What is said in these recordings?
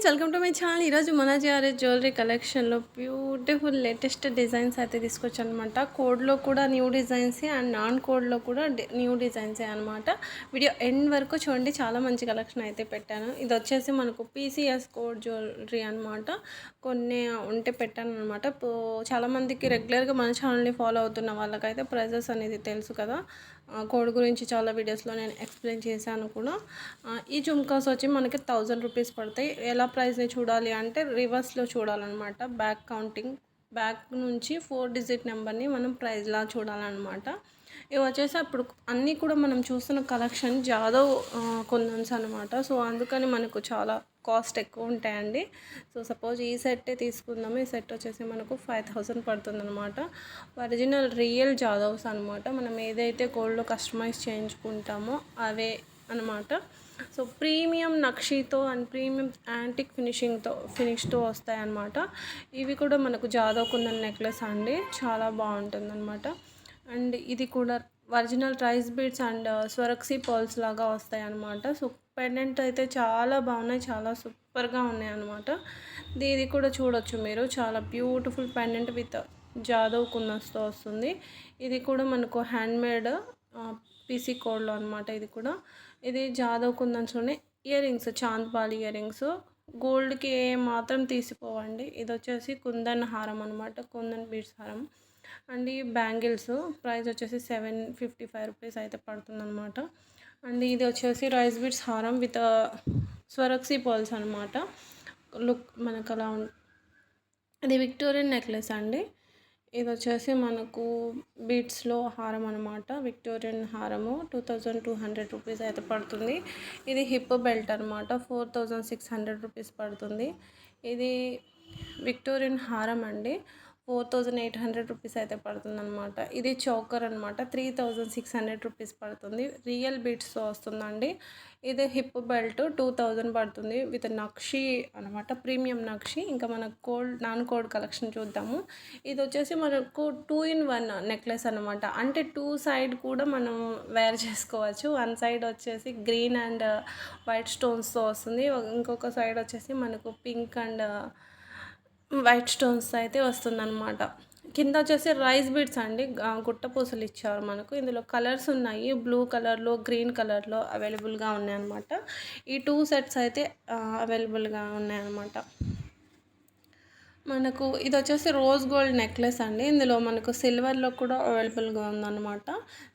Friends, welcome to my channel. ఈరోజు మన GRS jewellery కలెక్షన్లో బ్యూటిఫుల్ లేటెస్ట్ డిజైన్స్ అయితే తీసుకొచ్చాను అనమాట. కోడ్లో కూడా న్యూ డిజైన్సే అండ్ నాన్ కోడ్లో కూడా న్యూ డిజైన్సే అనమాట. వీడియో ఎండ్ వరకు చూడండి, చాలా మంచి కలెక్షన్ అయితే పెట్టాను. ఇది వచ్చేసి మనకు పీసీఎస్ కోడ్ జ్యువెలరీ అనమాట. కొన్ని ఉంటే పెట్టాను అనమాట. చాలామందికి రెగ్యులర్గా మన ఛానల్ని ఫాలో అవుతున్న వాళ్ళకైతే ప్రైజెస్ అనేది తెలుసు కదా. కోడ్ గురించి చాలా వీడియోస్లో నేను ఎక్స్ప్లెయిన్ చేశాను కూడా. ఈ జుమ్కాస్ వచ్చి మనకి 1000 రూపీస్ పడతాయి. ఎలా ప్రైస్ని చూడాలి అంటే రివర్స్లో చూడాలన్నమాట. బ్యాక్ కౌంటింగ్, బ్యాక్ నుంచి 4 డిజిట్ నెంబర్ని మనం ప్రైజ్లా చూడాలన్నమాట. ఇవి వచ్చేసి అప్పుడు అన్నీ కూడా మనం చూస్తున్న కలెక్షన్ జాదవ్ కొందన్స్ అనమాట. సో అందుకని మనకు చాలా కాస్ట్ ఎక్కువ ఉంటాయండి. సో సపోజ్ ఈ సెట్టే తీసుకుందాము. ఈ సెట్ వచ్చేసి మనకు 5000 పడుతుంది అనమాట. ఒరిజినల్ రియల్ జాదవ్స్ అనమాట. మనం ఏదైతే గోల్డ్లో కస్టమైజ్ చేయించుకుంటామో అవే అనమాట. సో ప్రీమియం నక్షీతో అండ్ ప్రీమియం యాంటిక్ ఫినిష్తో వస్తాయి అన్నమాట. ఇవి కూడా మనకు జాదవ్ కుందన్ నెక్లెస్ అండి, చాలా బాగుంటుంది అనమాట. అండ్ ఇది కూడా original rice beads and స్వరక్సీ pearls లాగా వస్తాయి అన్నమాట. సో పెండెంట్ అయితే చాలా బాగున్నాయి, చాలా సూపర్గా ఉన్నాయి అనమాట. ఇది కూడా చూడొచ్చు మీరు, చాలా బ్యూటిఫుల్ పెండెంట్ విత్ జాదవ్ కుందన్స్తో వస్తుంది. ఇది కూడా మనకు హ్యాండ్మేడ్ పీసీ కోడ్లో అనమాట. ఇది జాదవ్ కుందన్స్లోనే earrings, chandbali earrings, గోల్డ్కి ఏ మాత్రం తీసిపోవండి. ఇది వచ్చేసి కుందన్ హారం అనమాట, కుందన్ బీడ్స్ హారం. అండ్ ఈ బ్యాంగిల్స్ ప్రైస్ వచ్చేసి 755 రూపీస్ అయితే పడుతుందన్నమాట. అండ్ ఇది వచ్చేసి రైస్ బీడ్స్ హారం విత్ స్వరక్సీ పర్ల్స్ అనమాట. లుక్ మనకు అలా ఇది విక్టోరియన్ నెక్లెస్ అండి. ఇది వచ్చేసి మనకు బీట్స్లో హారం అనమాట. విక్టోరియన్ హారము 2200 రూపీస్ అయితే పడుతుంది. ఇది హిప్ బెల్ట్ అనమాట, 4600 రూపీస్ పడుతుంది. ఇది విక్టోరియన్ హారం అండి, 4800 రూపీస్ అయితే పడుతుంది అనమాట. ఇది చోకర్ అనమాట, 3600 రూపీస్ పడుతుంది. రియల్ బీట్స్తో వస్తుందండి. ఇది హిప్ బెల్ట్ 2000 పడుతుంది విత్ నక్షి అనమాట, ప్రీమియం నక్షి. ఇంకా మనకు నాన్ కోడ్ కలెక్షన్ చూద్దాము. ఇది వచ్చేసి మనకు 2-in-1 నెక్లెస్ అనమాట. అంటే 2 సైడ్ కూడా మనం వేర్ చేసుకోవచ్చు. 1 సైడ్ వచ్చేసి గ్రీన్ అండ్ వైట్ స్టోన్స్తో వస్తుంది, ఇంకొక సైడ్ వచ్చేసి మనకు పింక్ అండ్ వైట్ స్టోన్స్ అయితే వస్తుందన్నమాట. కింద వచ్చేసి రైస్ బీడ్స్ అండి, గుట్ట పూసలు ఇచ్చారు మనకు. ఇందులో కలర్స్ ఉన్నాయి, బ్లూ కలర్లో, గ్రీన్ కలర్లో అవైలబుల్గా ఉన్నాయన్నమాట. ఈ 2 సెట్స్ అయితే అవైలబుల్గా ఉన్నాయన్నమాట. మనకు ఇది వచ్చేసి రోజ్ గోల్డ్ నెక్లెస్ అండి. ఇందులో మనకు సిల్వర్లో కూడా అవైలబుల్గా ఉందన్నమాట.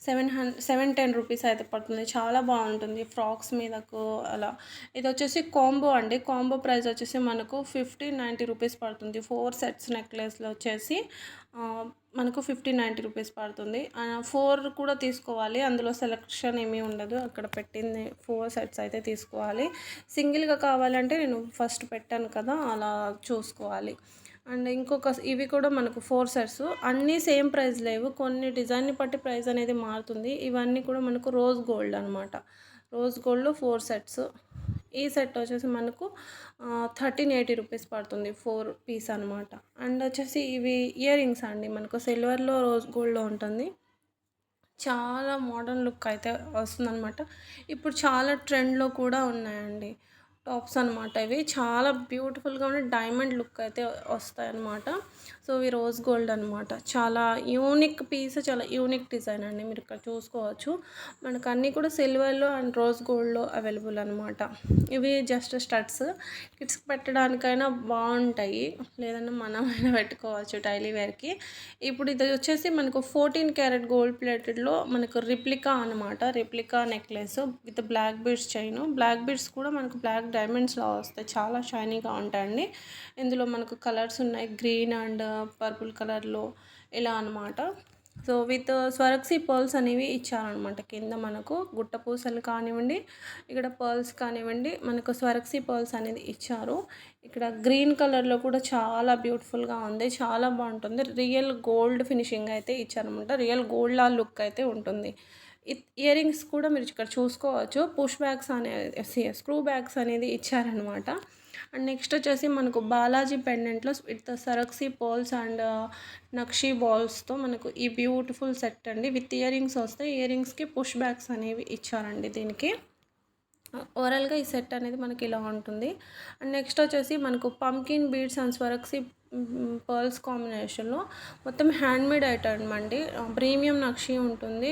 710 రూపీస్ అయితే పడుతుంది. చాలా బాగుంటుంది ఫ్రాక్స్ మీదకు అలా. ఇది వచ్చేసి కాంబో అండి. కాంబో ప్రైస్ వచ్చేసి మనకు 1590 రూపీస్ పడుతుంది. 4 సెట్స్ నెక్లెస్లో వచ్చేసి మనకు 1590 రూపీస్ పడుతుంది. 4 కూడా తీసుకోవాలి, అందులో సెలెక్షన్ ఏమీ ఉండదు. అక్కడ పెట్టింది 4 సెట్స్ అయితే తీసుకోవాలి. సింగిల్గా కావాలంటే నేను ఫస్ట్ పెట్టాను కదా, అలా చూసుకోవాలి. అండ్ ఇవి కూడా మనకు 4 సెట్స్, అన్నీ సేమ్ ప్రైస్ లేవు, కొన్ని డిజైన్ని బట్టి ప్రైస్ అనేది మారుతుంది. ఇవన్నీ కూడా మనకు రోజ్ గోల్డ్ అనమాట. రోజ్ గోల్డ్లో 4 సెట్స్. ఈ సెట్ వచ్చేసి మనకు 1380 రూపీస్ పడుతుంది, 4 పీస్ అనమాట. అండ్ వచ్చేసి ఇవి ఇయర్ రింగ్స్ అండి, మనకు సిల్వర్లో రోజ్ గోల్డ్లో ఉంటుంది. చాలా మోడర్న్ లుక్ అయితే వస్తుందన్నమాట. ఇప్పుడు చాలా ట్రెండ్లో కూడా ఉన్నాయండి టాప్స్ అనమాట. ఇవి చాలా బ్యూటిఫుల్గా ఉండే డైమండ్ లుక్ అయితే వస్తాయన్నమాట. సో ఇవి రోజ్ గోల్డ్ అనమాట. చాలా యూనిక్ పీస్, చాలా యూనిక్ డిజైన్ అండి. మీరు ఇక్కడ చూసుకోవచ్చు, మనకు అన్నీ కూడా సిల్వర్లో అండ్ రోజ్ గోల్డ్లో అవైలబుల్ అనమాట. ఇవి జస్ట్ స్టడ్స్, కిడ్స్కి పెట్టడానికైనా బాగుంటాయి, లేదన్నా మనమైనా పెట్టుకోవచ్చు డైలీ వేర్కి. ఇప్పుడు ఇది వచ్చేసి మనకు 14 క్యారెట్ గోల్డ్ ప్లేటెడ్లో మనకు రిప్లికా అనమాట. Replica necklace with black beads chain. Black beads కూడా మనకు బ్లాక్ డైమండ్స్లో వస్తాయి, చాలా షైనీగా ఉంటాయండి. ఇందులో మనకు కలర్స్ ఉన్నాయి, గ్రీన్ అండ్ పర్పుల్ కలర్లో ఇలా అనమాట. సో విత్ స్వరక్సీ పర్ల్స్ అనేవి ఇచ్చారనమాట. కింద మనకు గుట్ట పూసలు కానివ్వండి, ఇక్కడ పర్ల్స్ కానివ్వండి, మనకు స్వరక్సీ పర్ల్స్ అనేది ఇచ్చారు. ఇక్కడ గ్రీన్ కలర్లో కూడా చాలా బ్యూటిఫుల్గా ఉంది, చాలా బాగుంటుంది. రియల్ గోల్డ్ ఫినిషింగ్ అయితే ఇచ్చారనమాట, రియల్ గోల్డ్ లా లుక్ అయితే ఉంటుంది. ఇయర్ రింగ్స్ కూడా మీరు ఇక్కడ చూసుకోవచ్చు, పుష్ బ్యాగ్స్ అనేది, స్క్రూ బ్యాగ్స్ అనేది ఇచ్చారనమాట. అండ్ నెక్స్ట్ వచ్చేసి మనకు బాలాజీ పెండెంట్లో విత్ సరక్సీ పర్ల్స్ అండ్ నక్షీ బాల్స్తో మనకు ఈ బ్యూటిఫుల్ సెట్ అండి. విత్ ఇయర్ రింగ్స్ వస్తాయి, ఇయర్ రింగ్స్కి పుష్ బ్యాగ్స్ అనేవి ఇచ్చారండి దీనికి. ఓవరాల్గా ఈ సెట్ అనేది మనకి ఇలా ఉంటుంది. అండ్ నెక్స్ట్ వచ్చేసి మనకు పంకిన్ బీడ్స్ అండ్ స్వరక్సీ పర్ల్స్ కాంబినేషన్లో మొత్తం హ్యాండ్మేడ్ ఐటమ్ అండి. ప్రీమియం నక్షి ఉంటుంది.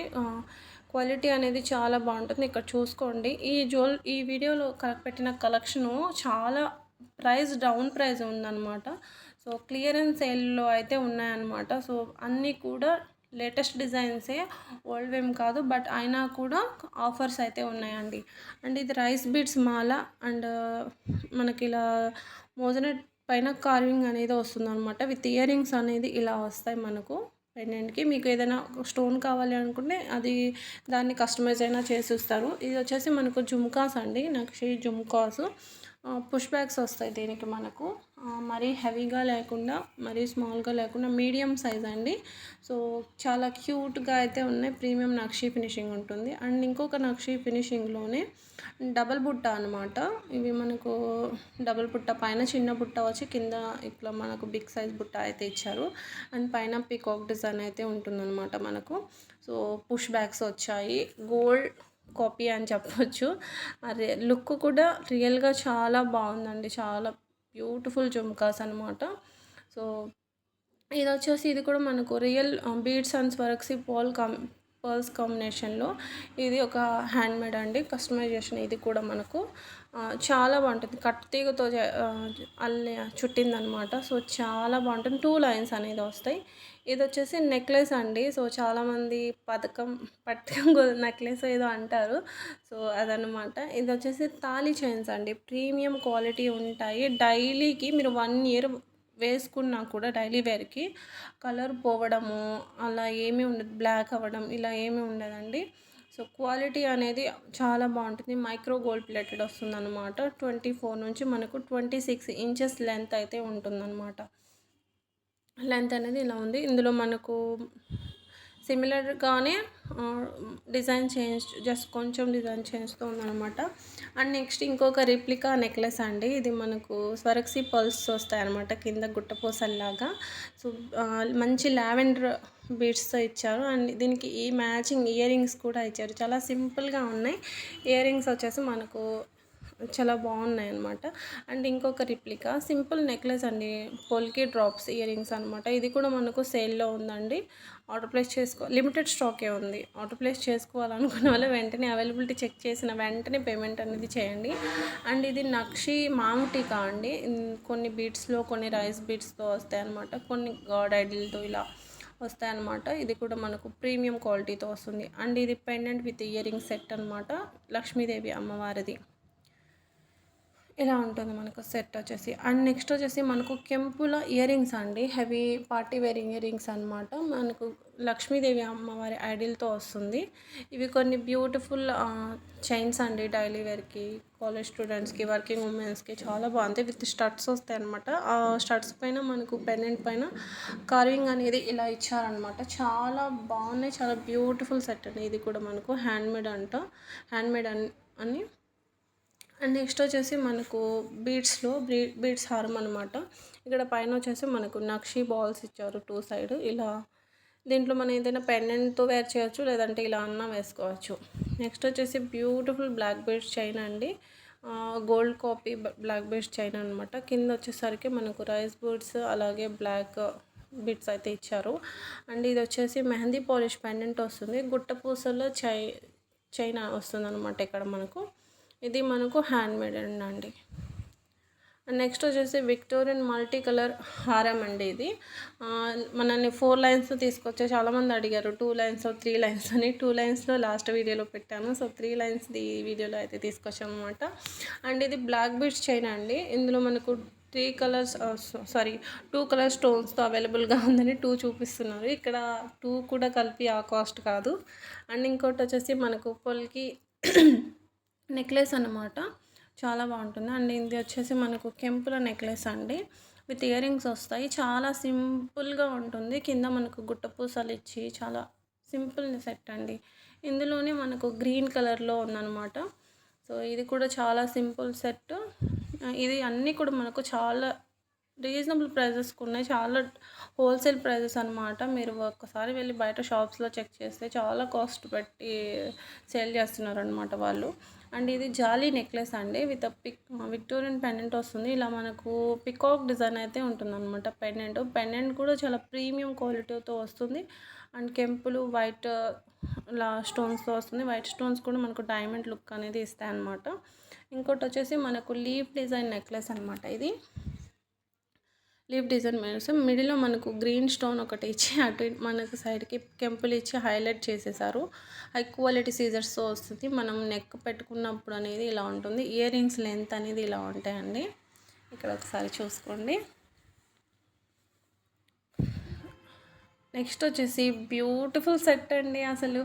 క్వాలిటీ అనేది చాలా బాగుంటుంది. ఇక్కడ చూసుకోండి, ఈ వీడియోలో పెట్టిన కలెక్షను చాలా డౌన్ ప్రైస్ ఉందన్నమాట. సో క్లియరెన్స్ సేల్లో అయితే ఉన్నాయన్నమాట. సో అన్నీ కూడా లేటెస్ట్ డిజైన్సే, ఓల్డ్ ఏం కాదు, బట్ అయినా కూడా ఆఫర్స్ అయితే ఉన్నాయండి. అండ్ ఇది రైస్ బీడ్స్ మాల అండ్ మనకి ఇలా మోజనెట్ పైన కార్వింగ్ అనేది వస్తుందన్నమాట. విత్ ఇయర్ రింగ్స్ అనేది ఇలా వస్తాయి మనకు పెండెంట్కి. మీకు ఏదైనా స్టోన్ కావాలి అనుకుంటే దాన్ని కస్టమైజ్ అయినా చేసి ఇస్తారు. ఇది వచ్చేసి మనకు జుమ్కాస్ అండి, నక్షి జుమ్కాస్. పుష్ బ్యాగ్స్ వస్తాయి దీనికి మనకు. మరీ హెవీగా లేకుండా మరీ స్మాల్గా లేకుండా మీడియం సైజ్ అండి. సో చాలా క్యూట్గా అయితే ఉన్నాయి. ప్రీమియం నక్షి ఫినిషింగ్ ఉంటుంది. అండ్ ఇంకొక నక్షి ఫినిషింగ్లోనే డబల్ బుట్ట అనమాట. ఇవి మనకు డబల్ బుట్ట, పైన చిన్న బుట్ట వచ్చి కింద ఇట్లా మనకు బిగ్ సైజ్ బుట్ట అయితే ఇచ్చారు. అండ్ పైన పీకాక్ డిజైన్ అయితే ఉంటుందన్నమాట మనకు. సో పుష్ బ్యాగ్స్ వచ్చాయి. గోల్డ్ కాపీ అని చెప్పొచ్చు. అదే లుక్ కూడా రియల్గా చాలా బాగుందండి. చాలా బ్యూటిఫుల్ జుమ్కాస్ అనమాట. సో ఇది కూడా మనకు రియల్ బీడ్స్ అండ్ స్వరక్సీ పర్ల్స్ కాంబినేషన్లో ఇది ఒక హ్యాండ్మేడ్ అండి, కస్టమైజేషన్. ఇది కూడా మనకు చాలా బాగుంటుంది. కట్టుతీగతో చుట్టిందనమాట. సో చాలా బాగుంటుంది. 2 లైన్స్ అనేది వస్తాయి. ఇది వచ్చేసి నెక్లెస్ అండి. సో చాలామంది పథకం నెక్లెస్ ఏదో అంటారు. సో అదనమాట. ఇది వచ్చేసి తాళి చైన్స్ అండి. ప్రీమియం క్వాలిటీ ఉంటాయి. డైలీకి మీరు 1 ఇయర్ వేసుకున్నా కూడా డైలీ వేర్కి కలర్ పోవడము అలా ఏమీ ఉండదు, బ్లాక్ అవ్వడం ఇలా ఏమీ ఉండదండి. సో క్వాలిటీ అనేది చాలా బాగుంటుంది. మైక్రో గోల్డ్ ప్లేటెడ్ వస్తుంది అనమాట. 24 నుంచి మనకు 26 ఇంచెస్ లెంత్ అయితే ఉంటుందన్నమాట. లెంత్ అనేది ఇలా ఉంది. ఇందులో మనకు సిమిలర్గానే డిజైన్ జస్ట్ కొంచెం డిజైన్ చేంజ్తో ఉందన్నమాట. అండ్ నెక్స్ట్ ఇంకొక రిప్లికా నెక్లెస్ అండి. ఇది మనకు స్వరక్సీ పర్ల్స్ వస్తాయన్నమాట, కింద గుట్టపూసల్లాగా. సో మంచి లావెండర్ బీడ్స్తో ఇచ్చారు. అండ్ దీనికి ఈ మ్యాచింగ్ ఇయర్ రింగ్స్ కూడా ఇచ్చారు. చాలా సింపుల్గా ఉన్నాయి. ఇయర్ రింగ్స్ వచ్చేసి మనకు చాలా బాగున్నాయి అనమాట. అండ్ ఇంకొక రిప్లికా సింపుల్ నెక్లెస్ అండి, పోల్కి డ్రాప్స్ ఇయర్ రింగ్స్ అనమాట. ఇది కూడా మనకు సేల్లో ఉందండి. ఆర్డర్ ప్లేస్ లిమిటెడ్ స్టాకే ఉంది. ఆర్డర్ ప్లేస్ చేసుకోవాలనుకున్న వాళ్ళు వెంటనే అవైలబిలిటీ చెక్ చేసిన వెంటనే పేమెంట్ అనేది చేయండి. అండ్ ఇది నక్షి మాంగుటికా అండి. కొన్ని బీడ్స్లో కొన్ని రైస్ బీడ్స్తో వస్తాయి అనమాట, కొన్ని గాడ్ ఐడిల్తో ఇలా వస్తాయన్నమాట. ఇది కూడా మనకు ప్రీమియం క్వాలిటీతో వస్తుంది. అండ్ ఇది pendant with ear ring set అనమాట, లక్ష్మీదేవి అమ్మవారిది. ఇలా ఉంటుంది మనకు సెట్ వచ్చేసి. అండ్ నెక్స్ట్ వచ్చేసి మనకు కెంపుల ఇయర్ రింగ్స్ అండి, heavy party wear ear rings అనమాట. మనకు లక్ష్మీదేవి అమ్మవారి ఐడిల్తో వస్తుంది. ఇవి కొన్ని బ్యూటిఫుల్ చైన్స్ అండి, డైలీ వేర్కి, కాలేజ్ స్టూడెంట్స్కి, వర్కింగ్ ఉమెన్స్కి చాలా బాగుంది. విత్ స్టడ్స్ వస్తాయి అనమాట. ఆ స్టడ్స్ పైన మనకు పెండెంట్ పైన కార్వింగ్ అనేది ఇలా ఇచ్చారనమాట. చాలా బాగున్నాయి. చాలా బ్యూటిఫుల్ సెట్ అండి. ఇది కూడా మనకు హ్యాండ్మేడ్ అని. అండ్ నెక్స్ట్ వచ్చేసి మనకు బీడ్స్ హారం అనమాట. ఇక్కడ పైన వచ్చేసి మనకు నక్షి బాల్స్ ఇచ్చారు 2 సైడ్. ఇలా దీంట్లో మనం ఏదైనా పెండెంట్తో వేర్ చేయొచ్చు, లేదంటే ఇలా అన్నా వేసుకోవచ్చు. నెక్స్ట్ వచ్చేసి బ్యూటిఫుల్ బ్లాక్ బీడ్స్ చైన్ అండి, gold copy black beads chain అనమాట. కింద వచ్చేసరికి మనకు రైస్ బీడ్స్ అలాగే బ్లాక్ బిట్స్ అయితే ఇచ్చారు. అండ్ ఇది వచ్చేసి మెహందీ పాలిష్ పెండెంట్ వస్తుంది. గుట్టపూసలో చైన్ వస్తుంది అనమాట ఇక్కడ మనకు. ఇది మనకు హ్యాండ్మేడ్ అండి. నెక్స్ట్ వచ్చేసి విక్టోరియన్ మల్టీ కలర్ హారం అండి. ఇది మనల్ని 4 లైన్స్ తీసుకొచ్చే చాలామంది అడిగారు, 2 లైన్స్ 3 లైన్స్ అని. 2 లైన్స్లో లాస్ట్ వీడియోలో పెట్టాను. సో 3 లైన్స్ ఈ వీడియోలో అయితే తీసుకొచ్చాం అనమాట. అండ్ ఇది బ్లాక్ బీడ్స్ చైన్ అండి. ఇందులో మనకు 2 కలర్ స్టోన్స్తో అవైలబుల్గా ఉందని 2 చూపిస్తున్నారు. ఇక్కడ 2 కూడా కలిపి ఆ కాస్ట్ కాదు. అండ్ ఇంకోటి వచ్చేసి మనకు పొల్కి నెక్లెస్ అన్నమాట, చాలా బాగుంటుంది. అండ్ ఇది వచ్చేసి మనకు కెంపుల నెక్లెస్ అండి, విత్ ఇయర్ రింగ్స్ వస్తాయి. చాలా సింపుల్గా ఉంటుంది. కింద మనకు గుట్టపూసలు ఇచ్చి చాలా సింపుల్ సెట్ అండి. ఇందులోనే మనకు గ్రీన్ కలర్లో ఉందన్నమాట. సో ఇది కూడా చాలా సింపుల్ సెట్. ఇది అన్నీ కూడా మనకు చాలా రీజనబుల్ ప్రైజెస్‌కి ఉన్నాయి. చాలా హోల్‌సేల్ ప్రైజెస్ అనమాట. మీరు ఒక్కసారి వెళ్ళి బయట షాప్స్‌లో చెక్ చేస్తే చాలా కాస్ట్ పెట్టి సేల్ చేస్తున్నారనమాట వాళ్ళు. అండ్ ఇది జాలీ నెక్లెస్ అండి. విత్ విక్టోరియన్ పెండెంట్ వస్తుంది. ఇలా మనకు పికాక్ డిజైన్ అయితే ఉంటుందన్నమాట పెండెంట్. పెండెంట్ కూడా చాలా ప్రీమియం క్వాలిటీతో వస్తుంది. అండ్ కెంపులు వైట్ స్టోన్స్‌తో వస్తుంది. వైట్ స్టోన్స్ కూడా మనకు డైమండ్ లుక్ అనేది ఇస్తాయన్నమాట. ఇంకోటొచ్చేసి మనకు లీఫ్ డిజైన్ నెక్లెస్ అనమాట ఇది. లీఫ్ డిజైన్ మిడిల్లో మనకు గ్రీన్ స్టోన్ ఒకటి ఇచ్చి అటు మనకు సైడ్కి కెంపులు ఇచ్చి హైలైట్ చేసేసారు. హై క్వాలిటీ సీజర్స్తో వస్తుంది. మనం నెక్ పెట్టుకున్నప్పుడు అనేది ఇలా ఉంటుంది. ఇయర్ రింగ్స్ లెంత్ అనేది ఇలా ఉంటాయండి. ఇక్కడ ఒకసారి చూసుకోండి. నెక్స్ట్ వచ్చేసి బ్యూటిఫుల్ సెట్ అండి. అసలు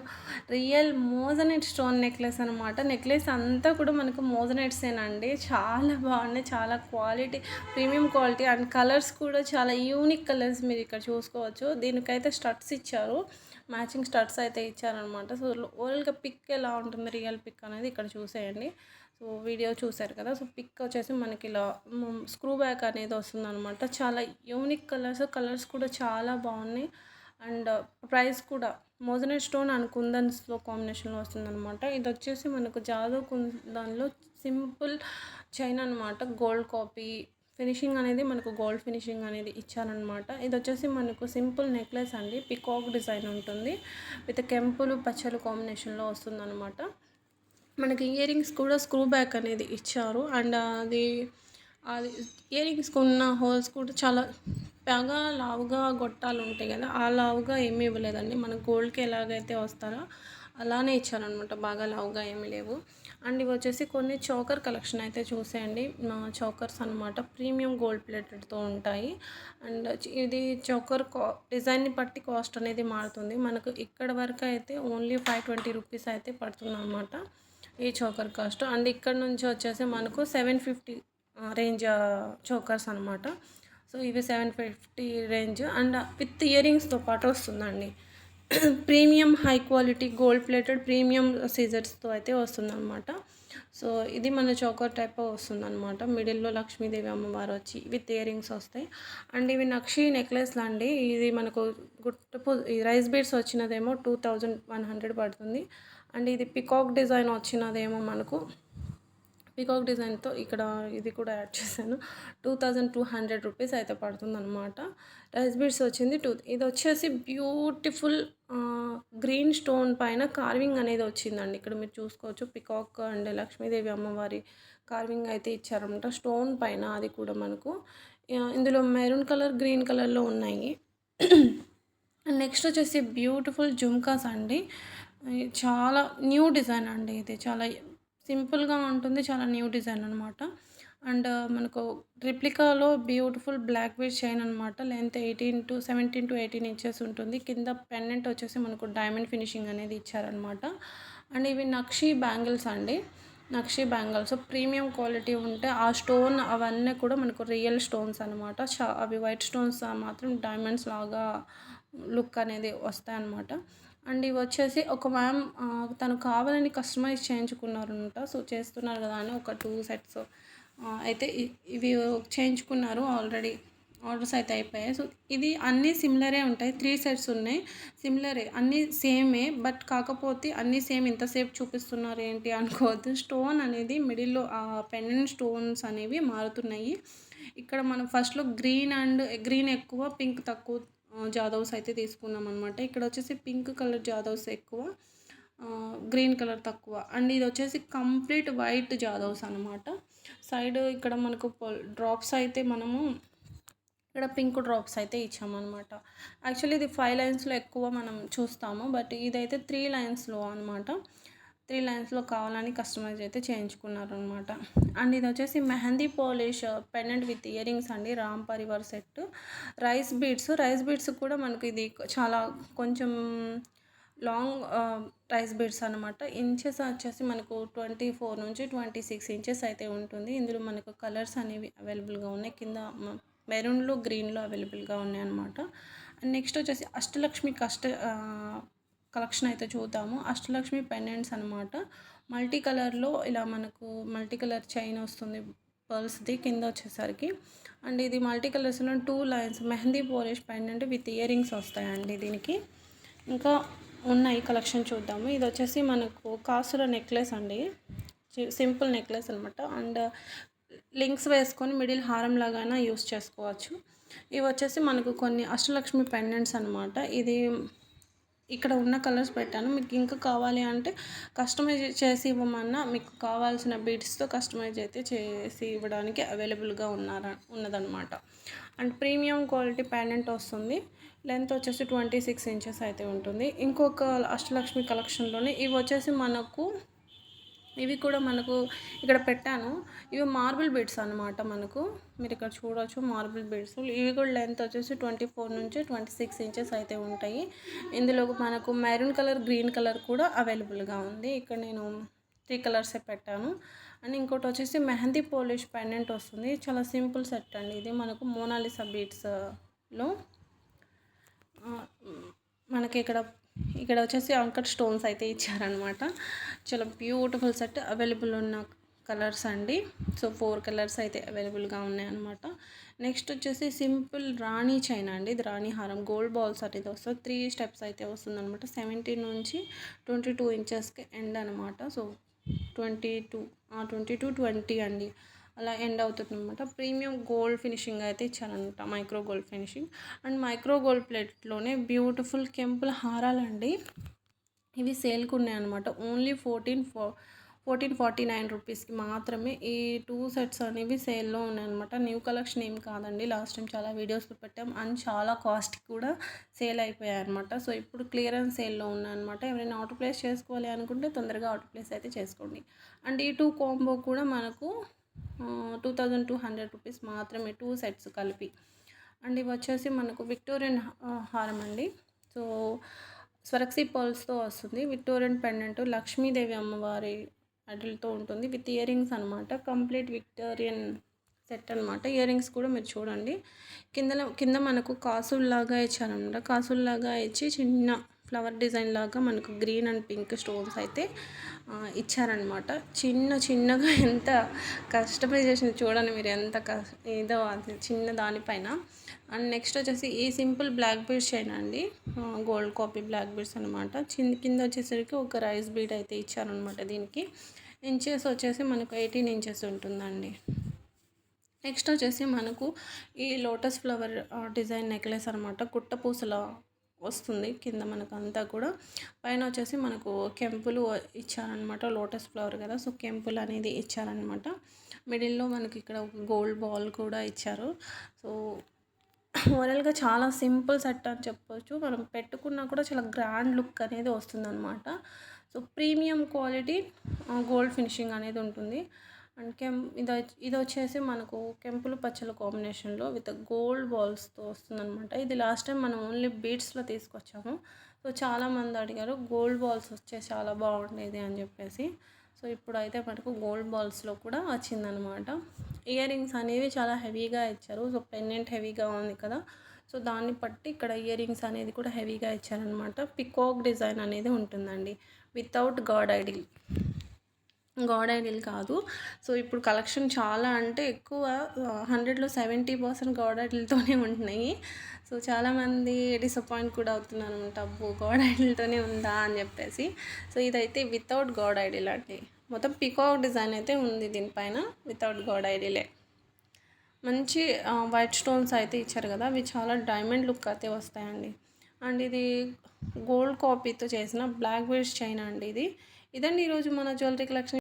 రియల్ మోజనైట్ స్టోన్ నెక్లెస్ అనమాట. నెక్లెస్ అంతా కూడా మనకు మోజనైట్సేనండి. చాలా బాగున్నాయి. చాలా quality, premium quality and colours కూడా చాలా యూనిక్ కలర్స్ మీరు ఇక్కడ చూసుకోవచ్చు. దీనికైతే స్టడ్స్ ఇచ్చారు. మ్యాచింగ్ స్టడ్స్ అయితే ఇచ్చారనమాట. సో ఓవరాల్గా పిక్ ఎలా ఉంటుంది, రియల్ పిక్ అనేది ఇక్కడ చూసేయండి. సో వీడియో చూసారు కదా. సో పిక్ వచ్చేసి మనకి ఇలా స్క్రూ బ్యాక్ అనేది వస్తుందన్నమాట. చాలా యూనిక్ కలర్స్ కూడా చాలా బాగున్నాయి. అండ్ ప్రైస్ కూడా మోజనైట్ స్టోన్ అండ్ కుందన్స్లో కాంబినేషన్లో వస్తుందన్నమాట. ఇది వచ్చేసి మనకు జాదవ్ కుందన్లో సింపుల్ చైన్ అనమాట. గోల్డ్ కాపీ ఫినిషింగ్ అనేది మనకు గోల్డ్ ఫినిషింగ్ అనేది ఇచ్చారనమాట. ఇది వచ్చేసి మనకు సింపుల్ నెక్లెస్ అండి. పికాక్ డిజైన్ ఉంటుంది. విత్ కెంపులు పచ్చలు కాంబినేషన్లో వస్తుందన్నమాట. మనకి ఇయర్ రింగ్స్ కూడా స్క్రూ బ్యాక్ అనేది ఇచ్చారు. అండ్ అది ఇయర్ రింగ్స్కి ఉన్న హోల్స్ కూడా చాలా బాగా లావుగా గొట్టాలు ఉంటాయి కదా, ఆ లావుగా ఏమీ ఇవ్వలేదండి. మన గోల్డ్కి ఎలాగైతే వస్తారో అలానే ఇచ్చారనమాట. బాగా లావుగా ఏమీ లేవు. అండ్ ఇవి వచ్చేసి కొన్ని చోకర్ కలెక్షన్ అయితే చూసేయండి. చోకర్స్ అనమాట. ప్రీమియం గోల్డ్ ప్లేటెడ్తో ఉంటాయి. అండ్ ఇది చోకర్ డిజైన్ని బట్టి కాస్ట్ అనేది మారుతుంది. మనకు ఇక్కడ వరకు అయితే ఓన్లీ 520 రూపీస్ అయితే పడుతుంది అనమాట ఈ చోకర్ కాస్ట్. అండ్ ఇక్కడ నుంచి వచ్చేసి మనకు 750 రేంజ్ చోకర్స్ అనమాట. సో ఇవి 750 రేంజ్ అండ్ విత్ ఇయర్ రింగ్స్తో పాటు వస్తుందండి. Premium high quality gold plated premium సీజర్స్తో అయితే వస్తుందన్నమాట. సో ఇది మన చోకర్ టైప్ వస్తుందన్నమాట. మిడిల్లో లక్ష్మీదేవి అమ్మవారు వచ్చి విత్ ఇయర్ రింగ్స్ వస్తాయి. అండ్ ఇవి నక్షి నెక్లెస్లు అండి. ఇది మనకు రైస్ బీడ్స్ వచ్చినదేమో 2100 పడుతుంది. అండ్ ఇది పికాక్ డిజైన్ వచ్చినదేమో మనకు పికాక్ డిజైన్తో ఇక్కడ ఇది కూడా యాడ్ చేశాను. 2200 రూపీస్ అయితే పడుతుంది అనమాట. రైస్ బీడ్స్ వచ్చింది ఇది వచ్చేసి బ్యూటిఫుల్ గ్రీన్ స్టోన్ పైన కార్వింగ్ అనేది వచ్చిందండి. ఇక్కడ మీరు చూసుకోవచ్చు. పికాక్ అండ్ లక్ష్మీదేవి అమ్మవారి కార్వింగ్ అయితే ఇచ్చారనమాట స్టోన్ పైన. అది కూడా మనకు ఇందులో మెరూన్ కలర్, గ్రీన్ కలర్లో ఉన్నాయి. నెక్స్ట్ వచ్చేసి బ్యూటిఫుల్ జుమ్కాస్ అండి. చాలా న్యూ డిజైన్ అండి. ఇది చాలా సింపుల్గా ఉంటుంది. చాలా న్యూ డిజైన్ అనమాట. అండ్ మనకు రిప్లికాలో బ్యూటిఫుల్ బ్లాక్ బీడ్ చైన్ అనమాట. లెంత్ 17 to 18 ఇంచెస్ ఉంటుంది. కింద పెండెంట్ వచ్చేసి మనకు డైమండ్ ఫినిషింగ్ అనేది ఇచ్చారనమాట. అండ్ ఇవి నక్షి బ్యాంగిల్స్ అండి. నక్షి బ్యాంగిల్స్ ప్రీమియం క్వాలిటీ ఉంటే ఆ స్టోన్ అవన్నీ కూడా మనకు రియల్ స్టోన్స్ అనమాట. అవి వైట్ స్టోన్స్ మాత్రం డైమండ్స్ లాగా లుక్ అనేది వస్తాయన్నమాట. అండ్ ఇవి వచ్చేసి ఒక మ్యామ్ తను కావాలని కస్టమైజ్ చేయించుకున్నారనమాట. సో చేస్తున్నారు కదా అని ఒక 2 సెట్స్ అయితే ఇవి చేయించుకున్నారు. ఆల్రెడీ ఆర్డర్స్ అయితే అయిపోయాయి. సో ఇది అన్నీ సిమిలరే ఉంటాయి. 3 సెట్స్ ఉన్నాయి. సిమిలరే అన్నీ సేమే. బట్ కాకపోతే అన్నీ సేమ్ ఇంతసేపు చూపిస్తున్నారు ఏంటి అనుకోవద్దు. స్టోన్ అనేది మిడిల్లో పెండెంట్ స్టోన్స్ అనేవి మారుతున్నాయి. ఇక్కడ మనం ఫస్ట్లో గ్రీన్ ఎక్కువ, పింక్ తక్కువ జాదవ్స్ అయితే తీసుకున్నాం అనమాట. ఇక్కడ వచ్చేసి పింక్ కలర్ జాదవ్స్ ఎక్కువ, గ్రీన్ కలర్ తక్కువ. అండ్ ఇది వచ్చేసి కంప్లీట్ వైట్ జాదవ్స్ అనమాట. సైడ్ ఇక్కడ మనకు డ్రాప్స్ అయితే మనము ఇక్కడ పింక్ డ్రాప్స్ అయితే ఇచ్చామన్నమాట. యాక్చువల్లీ ఇది 5 లైన్స్లో ఎక్కువ మనం చూస్తాము. బట్ ఇదైతే 3 లైన్స్లో అనమాట. 3 లైన్స్లో కావాలని కస్టమైజ్ అయితే చేయించుకున్నారనమాట. అండ్ ఇది వచ్చేసి mehndi polish pendant with ear rings అండి. Ram Parivar set. Rice beads కూడా మనకు ఇది చాలా కొంచెం లాంగ్ రైస్ బీడ్స్ అనమాట. ఇంచెస్ వచ్చేసి మనకు 24 నుంచి 26 ఇంచెస్ అయితే ఉంటుంది. ఇందులో మనకు కలర్స్ అనేవి అవైలబుల్గా ఉన్నాయి. కింద మెరూన్లో, గ్రీన్లో అవైలబుల్గా ఉన్నాయి అనమాట. అండ్ నెక్స్ట్ వచ్చేసి అష్టలక్ష్మి కలెక్షన్ అయితే చూద్దాము. అష్టలక్ష్మి పెండెంట్స్ అనమాట. మల్టీ కలర్లో ఇలా మనకు మల్టీ కలర్ చైన్ వస్తుంది. పర్ల్స్ది కింద వచ్చేసరికి. అండ్ ఇది మల్టీ కలర్స్లో 2 lines mehndi Polish pendant with ear rings వస్తాయండి దీనికి. ఇంకా ఉన్నాయి కలెక్షన్ చూద్దాము. ఇది వచ్చేసి మనకు కాసుల నెక్లెస్ అండి, సింపుల్ నెక్లెస్ అనమాట. అండ్ లింక్స్ వేసుకొని మిడిల్ హారం లాగానే యూస్ చేసుకోవచ్చు. ఇవి వచ్చేసి మనకు కొన్ని అష్టలక్ష్మి పెండెంట్స్ అనమాట. ఇది ఇక్కడ ఉన్న కలర్స్ పెట్టాను. మీకు ఇంకా కావాలి అంటే కస్టమైజ్ చేసి ఇవ్వమన్నా మీకు కావాల్సిన బీడ్స్తో కస్టమైజ్ అయితే చేసి ఇవ్వడానికి అవైలబుల్గా ఉన్నదనమాట. అండ్ ప్రీమియం క్వాలిటీ పెండెంట్ వస్తుంది. లెంత్ వచ్చేసి 26 ఇంచెస్ అయితే ఉంటుంది. ఇంకొక అష్టలక్ష్మి కలెక్షన్లోనే ఇవి వచ్చేసి మనకు, ఇవి కూడా మనకు ఇక్కడ పెట్టాను. ఇవి మార్బుల్ బీడ్స్ అనమాట. మనకు మీరు ఇక్కడ చూడవచ్చు మార్బుల్ బీడ్స్. ఇవి కూడా లెంత్ వచ్చేసి 24 నుంచి 26 ఇంచెస్ అయితే ఉంటాయి. ఇందులో మనకు మెరూన్ కలర్, గ్రీన్ కలర్ కూడా అవైలబుల్గా ఉంది. ఇక్కడ నేను 3 కలర్సే పెట్టాను. అండ్ ఇంకోటి వచ్చేసి మెహందీ పోలిష్ పెండెంట్ వస్తుంది. చాలా సింపుల్ సెట్ అండి ఇది. మనకు మోనాలిసా బీడ్స్లో మనకి ఇక్కడ వచ్చేసి అంకట్ స్టోన్స్ అయితే ఇచ్చారనమాట. చాలా బ్యూటిఫుల్ సెట్. అవైలబుల్ ఉన్న కలర్స్ అండి. సో 4 కలర్స్ అయితే అవైలబుల్గా ఉన్నాయన్నమాట. నెక్స్ట్ వచ్చేసి సింపుల్ రాణి చైన్ అండి. ఇది రాణి హారం గోల్డ్ బాల్స్ అయితే వస్తుంది. 3 స్టెప్స్ అయితే వస్తుంది అనమాట. 17 నుంచి 22 ఇంచెస్కి ఎండ్ అనమాట. సో 20 అండి అలా ఎండ్ అవుతుంది అనమాట. ప్రీమియం గోల్డ్ ఫినిషింగ్ అయితే ఇచ్చారనమాట, micro gold finishing. And micro gold ప్లేట్లోనే బ్యూటిఫుల్ కెంపుల్ హారాలండి. ఇవి సేల్కి ఉన్నాయన్నమాట. ఓన్లీ 1449 రూపీస్కి మాత్రమే ఈ 2 సెట్స్ అనేవి సేల్లో ఉన్నాయన్నమాట. న్యూ కలెక్షన్ ఏం కాదండి, లాస్ట్ టైం చాలా వీడియోస్లో పెట్టాం అండ్ చాలా కాస్ట్ కూడా సేల్ అయిపోయాయి అనమాట. సో ఇప్పుడు క్లియరెన్స్ సేల్లో ఉన్నాయన్నమాట. ఎవరైనా ఆర్డర్ ప్లేస్ చేసుకోవాలి అనుకుంటే తొందరగా ఆర్డర్ ప్లేస్ అయితే చేసుకోండి. అండ్ ఈ 2 కాంబో కూడా మనకు 2200 రూపీస్ మాత్రమే, 2 సెట్స్ కలిపి. అండ్ ఇవి వచ్చేసి మనకు విక్టోరియన్ హారం అండి. సో స్వరక్సీ పర్ల్స్తో వస్తుంది. విక్టోరియన్ పెండెంట్ లక్ష్మీదేవి అమ్మవారి అడ్లతో ఉంటుంది విత్ ఇయర్ రింగ్స్ అనమాట. కంప్లీట్ విక్టోరియన్ సెట్ అనమాట. ఇయర్ రింగ్స్ కూడా మీరు చూడండి, కింద మనకు కాసుల్లాగా ఇచ్చారనమాట. కాసుల్లాగా ఇచ్చి చిన్న ఫ్లవర్ డిజైన్ లాగా మనకు గ్రీన్ అండ్ పింక్ స్టోన్స్ అయితే ఇచ్చారనమాట. చిన్నగా ఎంత కస్టమైజేషన్ చూడండి మీరు, ఎంత ఏదో అది చిన్న దానిపైన. అండ్ నెక్స్ట్ వచ్చేసి ఈ సింపుల్ బ్లాక్ బీడ్స్ చైన్ అండి, గోల్డ్ కాపీ బ్లాక్ బీడ్స్ అనమాట. కింద వచ్చేసరికి ఒక రైస్ బీడ్ అయితే ఇచ్చారనమాట. దీనికి ఇంచెస్ వచ్చేసి మనకు 18 ఇంచెస్ ఉంటుందండి. నెక్స్ట్ వచ్చేసి మనకు ఈ లోటస్ ఫ్లవర్ డిజైన్ నెక్లెస్ అనమాట. కుట్టపూసల వస్తుంది కింద మనకు అంతా కూడా. పైన వచ్చేసి మనకు కెంపులు ఇచ్చారనమాట. లోటస్ ఫ్లవర్ కదా, సో కెంపులు అనేది ఇచ్చారనమాట. మిడిల్లో మనకి ఇక్కడ ఒక గోల్డ్ బాల్ కూడా ఇచ్చారు. సో ఓవరాల్గా చాలా సింపుల్ సెట్ అని చెప్పొచ్చు. మనం పెట్టుకున్నా కూడా చాలా గ్రాండ్ లుక్ అనేది వస్తుందన్నమాట. So premium quality gold finishing అనేది ఉంటుంది. అండ్ ఇది వచ్చేసి మనకు కెంపులు పచ్చల కాంబినేషన్లో విత్ గోల్డ్ బాల్స్తో వస్తుందన్నమాట. ఇది లాస్ట్ టైం మనం ఓన్లీ బీడ్స్లో తీసుకొచ్చాము. సో చాలామంది అడిగారు గోల్డ్ బాల్స్ వచ్చే చాలా బాగుండేది అని చెప్పేసి. సో ఇప్పుడైతే మనకు గోల్డ్ బాల్స్లో కూడా వచ్చిందనమాట. ఇయర్ రింగ్స్ అనేవి చాలా హెవీగా ఇచ్చారు. సో పెండెంట్ హెవీగా ఉంది కదా, సో దాన్ని బట్టి ఇక్కడ ఇయర్ రింగ్స్ అనేది కూడా హెవీగా ఇచ్చారనమాట. పికాక్ డిజైన్ అనేది ఉంటుందండి వితౌట్ గాడ్ ఐడిల్ కాదు. సో ఇప్పుడు కలెక్షన్ చాలా అంటే ఎక్కువ, 100లో 70% గాడ్ ఐడిల్తోనే ఉంటున్నాయి. సో చాలామంది డిసప్పాయింట్ కూడా అవుతున్నారు అనమాట, అబ్బో గాడ్ ఐడిల్తోనే ఉందా అని చెప్పేసి. సో ఇదైతే వితౌట్ గాడ్ ఐడిల్ అండి. మొత్తం పికాక్ డిజైన్ అయితే ఉంది దీనిపైన, వితౌట్ గాడ్ ఐడిలే. మంచి వైట్ స్టోన్స్ అయితే ఇచ్చారు కదా, అవి చాలా డైమండ్ లుక్ అయితే వస్తాయండి. అండ్ ఇది గోల్డ్ కాపీతో చేసిన బ్లాక్ బీడ్స్ చైన్ అండి. ఇదండి ఈరోజు మన జ్యువెలరీ కలెక్షన్.